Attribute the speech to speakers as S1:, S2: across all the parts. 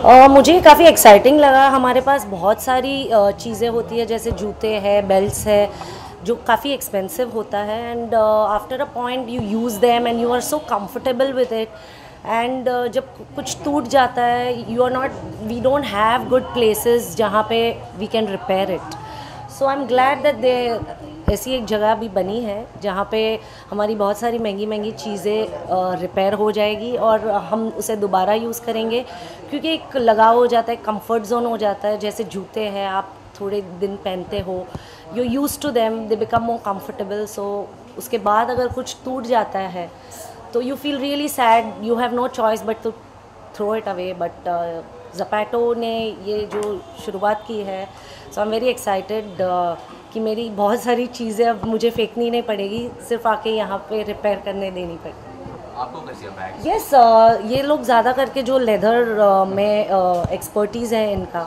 S1: मुझे काफ़ी एक्साइटिंग लगा। हमारे पास बहुत सारी चीज़ें होती है, जैसे जूते हैं, बेल्ट्स है, जो काफ़ी एक्सपेंसिव होता है, and after a point you use them and you are so comfortable with it. And जब कुछ टूट जाता है, you are not, we don't have good places जहाँ पे we can repair it. So I am glad that they ऐसी एक जगह भी बनी है जहाँ पे हमारी बहुत सारी महंगी महंगी चीज़ें रिपेयर हो जाएगी और हम उसे दोबारा यूज़ करेंगे, क्योंकि एक लगाव हो जाता है, कंफर्ट जोन हो जाता है। जैसे जूते हैं, आप थोड़े दिन पहनते हो, you use to them, they become more comfortable. So उसके बाद अगर कुछ टूट जाता है तो you feel really sad, you have no choice but to throw it away. But Zapato ने ये जो शुरुआत की है, so I am very excited कि मेरी बहुत सारी चीज़ें अब मुझे फेंकनी नहीं पड़ेगी, सिर्फ आके यहाँ पे रिपेयर करने देनी पड़ेगी।
S2: आपको कैसी बैग?
S1: यस, ये लोग ज़्यादा करके जो लेदर में एक्सपर्टीज़ है इनका,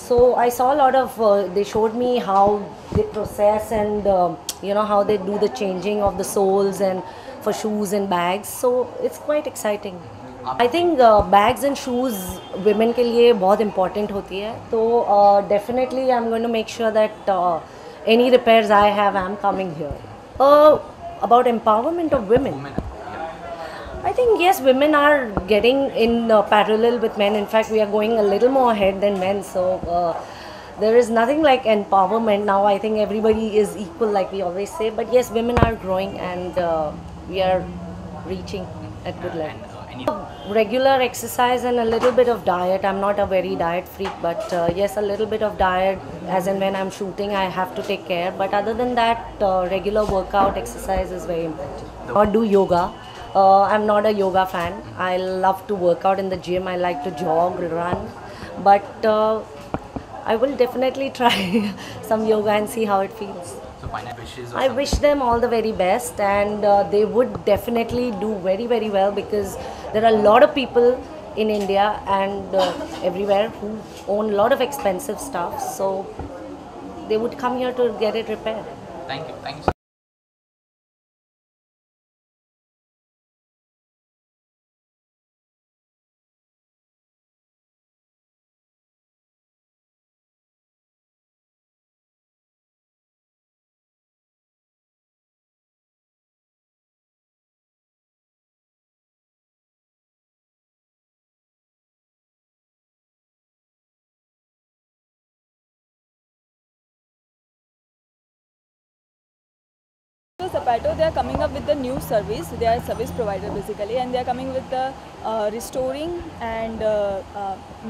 S1: so I saw lot of, they showed me how they process and you know how they do the changing of the soles and for shoes and bags, so it's quite exciting. I think bags and shoes women के लिए बहुत important होती है, तो definitely I'm going to make sure that any repairs I have, I'm coming here. About empowerment of women, I think yes, women are getting in parallel with men. In fact, we are going a little more ahead than men. So there is nothing like empowerment now. I think everybody is equal, like we always say. But yes, women are growing and we are reaching at good level. Regular exercise and a little bit of diet. I'm not a very diet freak, but yes, a little bit of diet. As in when I'm shooting, I have to take care. But other than that, regular workout exercise is very important. Or do yoga. I'm not a yoga fan. I love to work out in the gym. I like to jog, run, but I will definitely try some yoga and see how it feels.
S2: So final wishes or
S1: I wish them all the very best, and they would definitely do very, very well, because there are a lot of people in India and everywhere who own a lot of expensive stuff. So they would come here to get it repaired.
S2: Thank you. Thank you.
S3: So Zomato, they are coming up with the new service. They are a service provider basically, and they are coming with the restoring and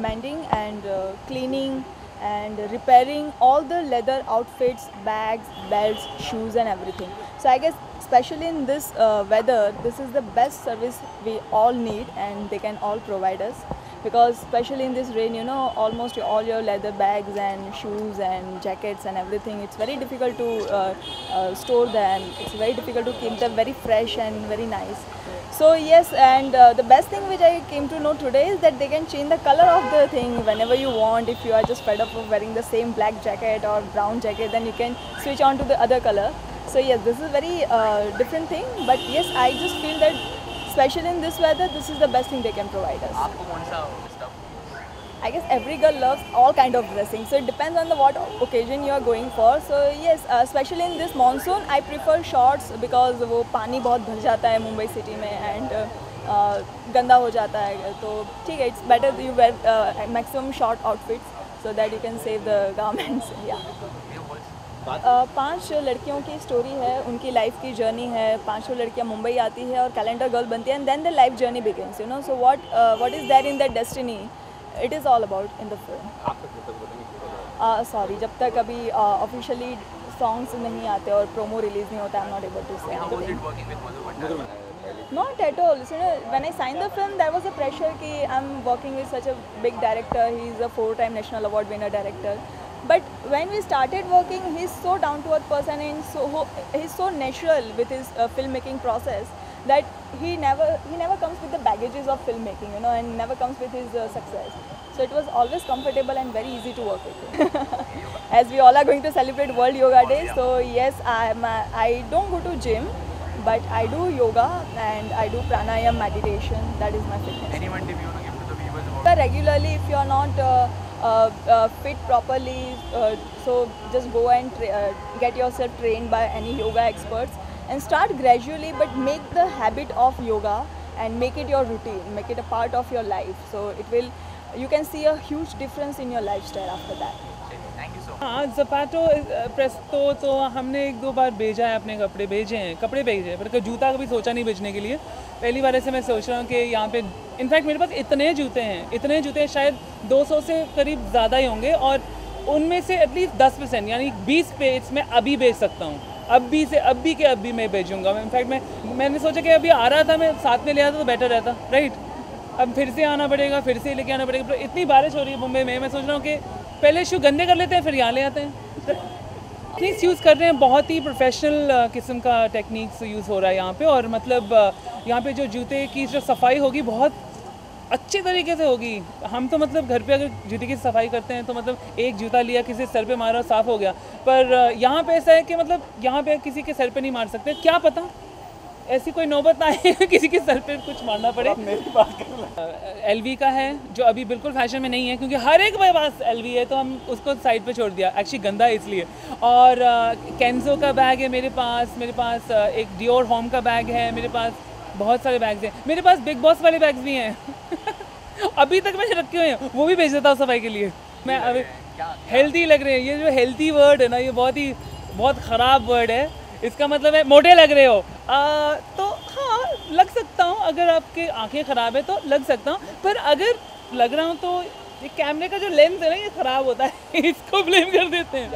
S3: mending and cleaning and repairing all the leather outfits, bags, belts, shoes and everything. So I guess especially in this weather, this is the best service we all need and they can all provide us. Because especially in this rain, you know, almost all your leather bags and shoes and jackets and everything, it's very difficult to store them. It's very difficult to keep them very fresh and very nice. So yes, and the best thing which I came to know today is that they can change the color of the thing whenever you want. If you are just fed up of wearing the same black jacket or brown jacket, then you can switch on to the other color. So yes, this is very different thing, but yes, I just feel that especially in this weather, this is the best thing they can provide us.
S2: आपको कौन सा stuff?
S3: I guess every girl loves all kind of dressing, so it depends on the what occasion you are going for. So yes, especially in this monsoon, I prefer shorts because वो पानी बहुत भर जाता है Mumbai city में and गंदा हो जाता है, तो ठीक है, it's better you wear maximum short outfits so that you can save the garments. Yeah. 5 लड़कियों की स्टोरी है, उनकी लाइफ की जर्नी है। 5 लड़कियां मुंबई आती है और कैलेंडर गर्ल बनती है, and then the life journey begins, you know. So what is there in that destiny, it is all about in the film. Sorry, जब तक अभी ऑफिशियली सॉन्ग्स नहीं आते और प्रोमो रिलीज नहीं होता, I am not able to say anything. Not at all. So, when I signed the film, there was a pressure कि I'm working with such a big director. He is a 4-time National Award winner director. But when we started working, he's so down-to-earth person and he's so natural with his filmmaking process that he never comes with the baggages of filmmaking, you know, and never comes with his success. So it was always comfortable and very easy to work with him. As we all are going to celebrate World Yoga Day, so yes, I don't go to gym, but I do yoga and I do pranayama meditation. That is my fitness.
S2: Anyone tip you want to give to the viewers about
S3: Regularly, if you are not fit properly, so just go and get yourself trained by any yoga experts and start gradually, but make the habit of yoga and make it your routine, make it a part of your life. So it will, you can see a huge difference in your lifestyle after that.
S2: Thank you so much.
S4: हाँ, ज़पाटो Presto तो हमने 1-2 बार भेजा है, अपने कपड़े भेजे हैं, पर जूता कभी सोचा नहीं भेजने के लिए। पहली बार ऐसे मैं सोच रहा हूँ कि यहाँ पे इनफैक्ट मेरे पास इतने जूते हैं शायद 200 से करीब ज़्यादा ही होंगे, और उनमें से एटलीस्ट 10% यानी 20 पेज मैं अभी बेच सकता हूँ। अभी मैं भेजूँगा। इनफैक्ट मैंने सोचा कि अभी आ रहा था, मैं साथ में ले आता तो बेटर रहता, राइट। अब फिर से आना पड़ेगा, फिर से लेके आना पड़ेगा। इतनी बारिश हो रही है मुंबई में, मैं सोच रहा हूँ कि पहले शू गंदे कर लेते हैं, फिर यहाँ ले आते हैं। टेक्निक्स यूज़ कर रहे हैं, बहुत ही प्रोफेशनल किस्म का टेक्निक्स यूज़ हो रहा है यहाँ पे, और मतलब यहाँ पे जो जूते की जो सफाई होगी बहुत अच्छे तरीके से होगी। हम तो मतलब घर पे अगर जूते की सफाई करते हैं तो मतलब एक जूता लिया, किसी सर पे मारा, साफ़ हो गया। पर यहाँ पे ऐसा है कि मतलब यहाँ पे किसी के सर पे नहीं मार सकते, क्या पता ऐसी कोई नौबत ना आए किसी के सर पे कुछ मारना पड़े। मेरी बात LV का है जो अभी बिल्कुल फैशन में नहीं है, क्योंकि हर एक मेरे पास LV है तो हम उसको साइड पे छोड़ दिया, एक्चुअली गंदा है इसलिए। और केंजो का बैग है मेरे पास एक डियोर होम का बैग है मेरे पास, बहुत सारे बैग्स हैं मेरे पास, बिग बॉस वाले बैग्स भी हैं अभी तक मैंने रखे हुए हैं, वो भी भेज देता हूँ सफाई के लिए। मैं अभी हेल्दी लग रहे हैं, ये जो हेल्दी वर्ड है ना, ये बहुत ख़राब वर्ड है। इसका मतलब है मोटे लग रहे हो, तो हाँ लग सकता हूँ, अगर आपकी आंखें ख़राब है तो लग सकता हूँ, पर अगर लग रहा हूँ तो ये कैमरे का जो लेंस है ना ये ख़राब होता है इसको ब्लेम कर देते हैं।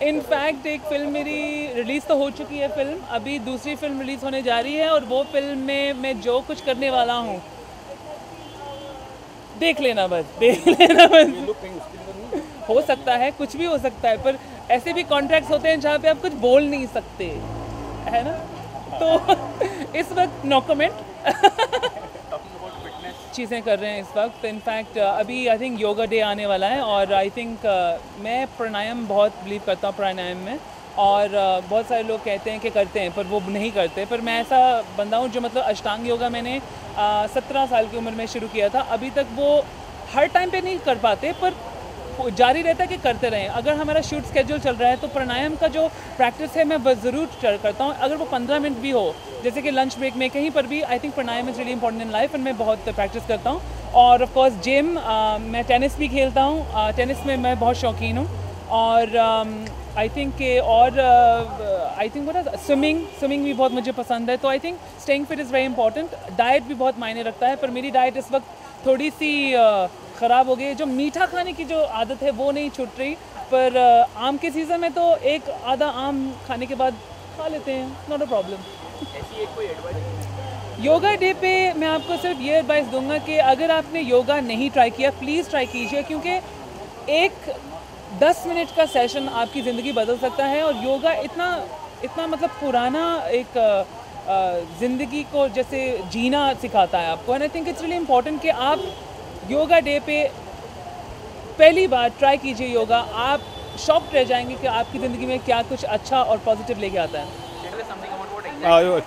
S4: इनफैक्ट एक फिल्म मेरी रिलीज़ तो हो चुकी है, फिल्म अभी दूसरी फिल्म रिलीज़ होने जा रही है, और वो फिल्म में मैं जो कुछ करने वाला हूँ देख लेना बस। हो सकता है, कुछ भी हो सकता है, पर ऐसे भी कॉन्ट्रैक्ट्स होते हैं जहाँ पे आप कुछ बोल नहीं सकते, है ना। तो इस वक्त नो कमेंट चीज़ें कर रहे हैं इस वक्त। इनफैक्ट अभी आई थिंक योगा डे आने वाला है, और आई थिंक मैं प्राणायाम बहुत बिलीव करता हूँ प्राणायाम में, और बहुत सारे लोग कहते हैं कि करते हैं पर वो नहीं करते, पर मैं ऐसा बंदा हूँ जो मतलब अष्टांग योगा मैंने 17 साल की उम्र में शुरू किया था। अभी तक वो हर टाइम पे नहीं कर पाते, पर जारी रहता है कि करते रहें। अगर हमारा शूट स्केड्यूल चल रहा है तो प्राणायाम का जो प्रैक्टिस है मैं ज़रूर करता हूँ, अगर वो 15 मिनट भी हो, जैसे कि लंच ब्रेक में कहीं पर भी। I think pranayama is really important in life, and मैं बहुत प्रैक्टिस करता हूँ। और ऑफ कोर्स जिम, मैं टेनिस भी खेलता हूँ, टेनिस में मैं बहुत शौकीन हूँ। और आई थिंक के और आई थिंक स्विमिंग भी बहुत मुझे पसंद है। तो I think staying fit is very important. Diet भी बहुत मायने रखता है, पर मेरी डाइट इस वक्त थोड़ी सी ख़राब हो गई। जो मीठा खाने की जो आदत है वो नहीं छूट रही, पर आम के सीज़न में तो एक आधा आम खाने के बाद खा लेते हैं, नॉट अ प्रॉब्लम।
S2: ऐसी एक कोई एडवाइस
S4: योगा डे पे मैं आपको सिर्फ ये एडवाइस दूंगा कि अगर आपने योगा नहीं ट्राई किया प्लीज़ ट्राई कीजिए, क्योंकि एक 10 मिनट का सेशन आपकी ज़िंदगी बदल सकता है। और योगा इतना मतलब पुराना एक ज़िंदगी को जैसे जीना सिखाता है आपको, and I think it's really important कि आप योगा डे पे पहली बार ट्राई कीजिए योगा। आप शॉक्ड रह जाएंगे कि आपकी ज़िंदगी में क्या कुछ अच्छा और पॉजिटिव लेके आता है।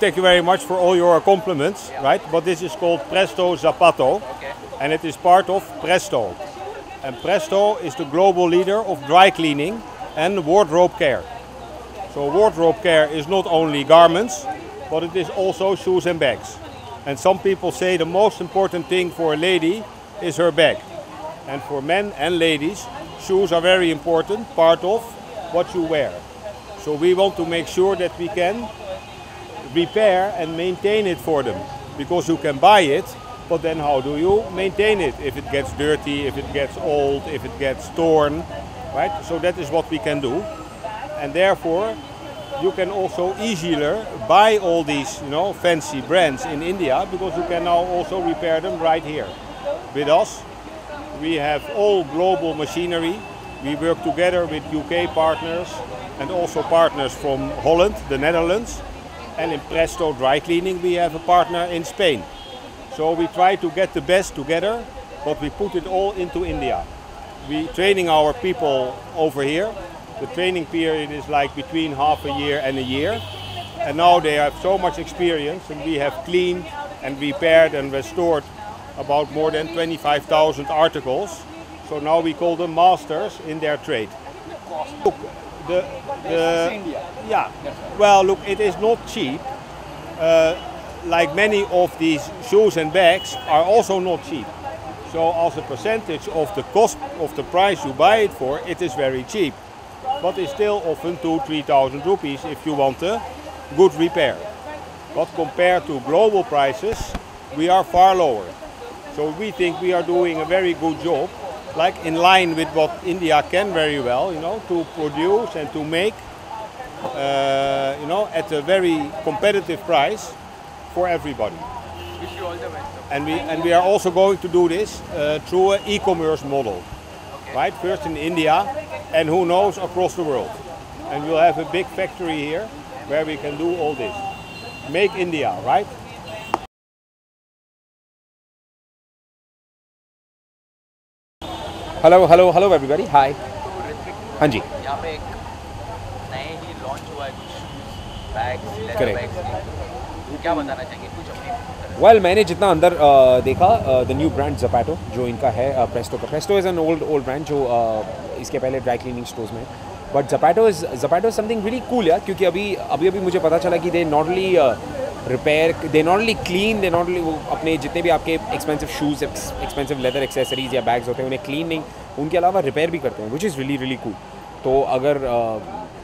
S5: Thank you very much for all your compliments, right? But this is called Presto Zapato, and it is part of Presto. And Presto is the global leader of dry cleaning and wardrobe care. So wardrobe care is not only garments, but it is also shoes and bags. And some people say the most important thing for a lady is her bag. And for men and ladies, shoes are very important, part of what you wear. So we want to make sure that we can repair and maintain it for them, because you can buy it, but then how do you maintain it if it gets dirty, if it gets old, if it gets torn, right? So that is what we can do, and therefore you can also easier buy all these, fancy brands in India, because you can now also repair them right here with us. We have all global machinery. We work together with UK partners and also partners from Holland, the Netherlands. And in Presto Dry Cleaning we have a partner in Spain. So we try to get the best together, but we put it all into India. We training our people over here. The training period is like between half a year and a year. And now they have so much experience, and we have cleaned and repaired and restored about more than 25,000 articles. So now we call them masters in their trade. Look, well, look, it is not cheap. Like many of these shoes and bags are also not cheap. So as a percentage of the cost of the price you buy it for, it is very cheap. But it's still often 2,000-3,000 rupees if you want a good repair. But compared to global prices, we are far lower. So we think we are doing a very good job, like in line with what India can very well, you know, to produce and to make, you know, at a very competitive price for everybody.
S2: Wish you all the best.
S5: And we are also going to do this through an e-commerce model, right? First in India, and who knows, across the world. And we'll have a big factory here where we can do all this. Make India, right?
S6: Hello everybody, hi. हाँ जी,
S2: यहाँ पे एक नए ही launch हुआ है कुछ bags, leather
S6: Correct.
S2: Bags, क्या बताना चाहेंगे कुछ अपनी?
S6: वेल मैंने जितना अंदर देखा, द न्यू ब्रांड ज़पैटो जो इनका है, प्रेस्टो का। Presto is an old brand जो इसके पहले ड्राई क्लीनिंग स्टोर्स में, but Zapato is something really cool यार, क्योंकि अभी मुझे पता चला कि they not only repair, they not only clean, they not only अपने जितने भी आपके expensive shoes, expensive leather accessories या बैग्स होते हैं उन्हें क्लीन नहीं, उनके अलावा रिपेयर भी करते हैं, विच इज़ रियली कूल। तो अगर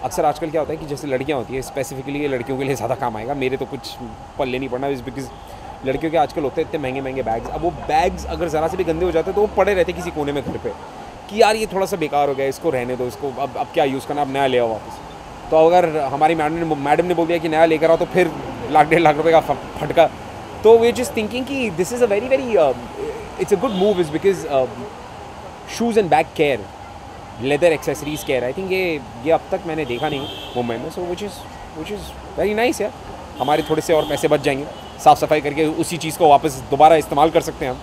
S6: अक्सर आजकल क्या होता है कि जैसे लड़कियां होती है, स्पेसिफिकली ये लड़कियों के लिए ज़्यादा काम आएगा, मेरे तो कुछ पल्ले नहीं पड़ना, इज़ बिकॉज लड़कियों के आजकल होते हैं इतने महंगे बैग्स। अब वो बैग्स अगर ज़रा से भी गंदे हो जाते हैं तो वो पड़े रहते किसी कोने में घर पे कि यार ये थोड़ा सा बेकार हो गया, इसको रहने दो, इसको अब क्या यूज़ करना, अब नया ले आओ वापस। तो अगर हमारी मैडम ने बोल दिया कि नया लेकर आओ तो फिर $1.5 लाख का फटका। तो वी जस्ट थिंकिंग कि this is a very it's a good move, is because shoes and bag care, leather accessories care, I think ये अब तक मैंने देखा नहीं मुंबई में। सो विच इज़ वेरी नाइस यार। हमारे थोड़े से और पैसे बच जाएंगे, साफ़ सफाई करके उसी चीज़ को वापस दोबारा इस्तेमाल कर सकते हैं हम।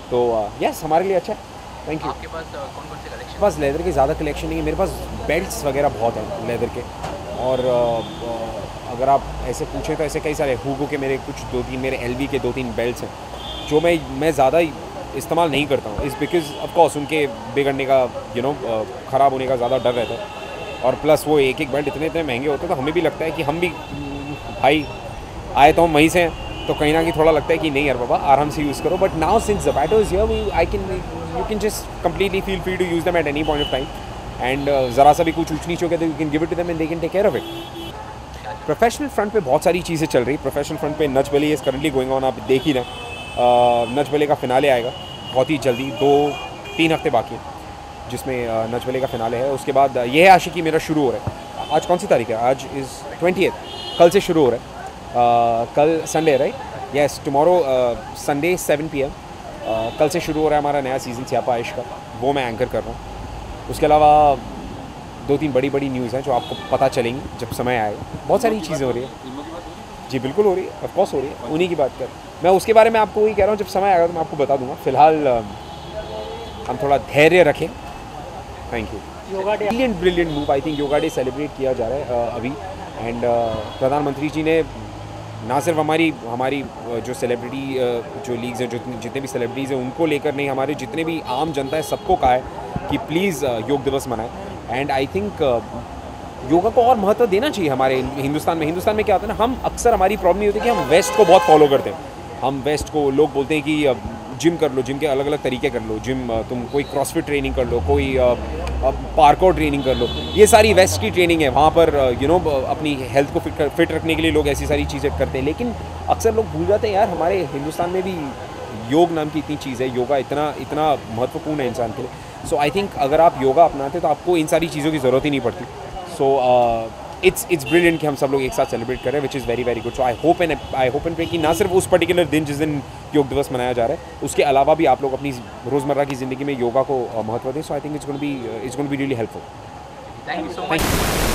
S6: तो यस, हमारे लिए अच्छा है। Thank you.
S2: आपके पास कौन कौन से कलेक्शन?
S6: बस लेदर की ज़्यादा कलेक्शन नहीं है मेरे पास, बेल्ट्स वगैरह बहुत हैं लेदर के। और अगर आप ऐसे पूछें तो ऐसे कई सारे हुगो के मेरे कुछ 2-3, मेरे LV के 2-3 बेल्ट्स हैं जो मैं ज़्यादा इस्तेमाल नहीं करता हूँ, इज़ बिकॉज ऑफकोर्स उनके बिगड़ने का ख़राब होने का ज़्यादा डर रहता है। और प्लस वो एक बेल्ट इतने महंगे होते हैं, तो हमें भी लगता है कि हम भी भाई आए तो हम वहीं से हैं, तो कहीं ना कहीं थोड़ा लगता है कि नहीं यार बाबा आराम से यूज़ करो। But now since Zapato is here, you can just completely feel free to use them at any point of time, and ज़रा सा भी कुछ ऊँच नीच हो गया तो you can give it to them and they can take care of it. Professional front पे बहुत सारी चीज़ें चल रही। प्रोफेशनल फ्रंट पे Nach Baliye is currently going on, आप देख ही रहे हैं। नच बली का फिनाले आएगा बहुत ही जल्दी, 2-3 हफ्ते बाकी है जिसमें नच बली का फिनाले है। उसके बाद ये है आशिकी मेरा शुरू हो रहा है। आज कौन सी तारीख है? आज इज़ 20th, कल से शुरू हो रहा है। कल Sunday right? Yes, tomorrow Sunday 7 PM कल से शुरू हो रहा है हमारा नया सीज़न स्यापा इश्क का, वो मैं एंकर कर रहा हूँ। उसके अलावा 2-3 बड़ी न्यूज़ हैं जो आपको पता चलेंगी जब समय आएगा। बहुत सारी चीज़ें हो रही है जी, बिल्कुल हो रही है, ऑफकोर्स हो रही है, उन्हीं की बात कर। मैं उसके बारे में आपको वही कह रहा हूँ, जब समय आएगा तो मैं आपको बता दूंगा। फिलहाल हम थोड़ा धैर्य रखें। Thank you. Brilliant move, I think yoga day celebrate किया जा रहा है अभी, एंड प्रधानमंत्री जी ने ना सिर्फ हमारी जो सेलिब्रिटी जो लीग्स हैं, जो जितने भी सेलिब्रिटीज़ हैं उनको लेकर नहीं, हमारे जितने भी आम जनता है सबको कहा है कि प्लीज़ योग दिवस मनाएं। एंड आई थिंक योगा को और महत्व देना चाहिए हमारे हिंदुस्तान में। हिंदुस्तान में क्या होता है ना, हम अक्सर हमारी प्रॉब्लम ये होती है कि हम वेस्ट को बहुत फॉलो करते हैं। हम वेस्ट को लोग बोलते हैं कि जिम कर लो, जिम के अलग अलग तरीके कर लो, जिम तुम कोई क्रॉसफिट ट्रेनिंग कर लो, कोई पार्कोर ट्रेनिंग कर लो, ये सारी वेस्ट की ट्रेनिंग है। वहाँ पर अपनी हेल्थ को फिट रखने के लिए लोग ऐसी सारी चीज़ें करते हैं, लेकिन अक्सर लोग भूल जाते हैं यार हमारे हिंदुस्तान में भी योग नाम की इतनी चीज़ है। योगा इतना महत्वपूर्ण है इंसान के लिए। सो आई थिंक अगर आप योगा अपनाते तो आपको इन सारी चीज़ों की ज़रूरत ही नहीं पड़ती। सो इट्स ब्रिलियंट कि हम सब लोग एक साथ सेलिब्रेट कर रहे हैं, which is very good. So I hope and pray कि ना सिर्फ उस पर्टिकुलर दिन जिस दिन योग दिवस मनाया जा रहा है, उसके अलावा भी आप लोग अपनी रोज़मर्रा की ज़िंदगी में योगा को महत्व दें। So I think it's gonna be really helpful.
S2: Thank you so much.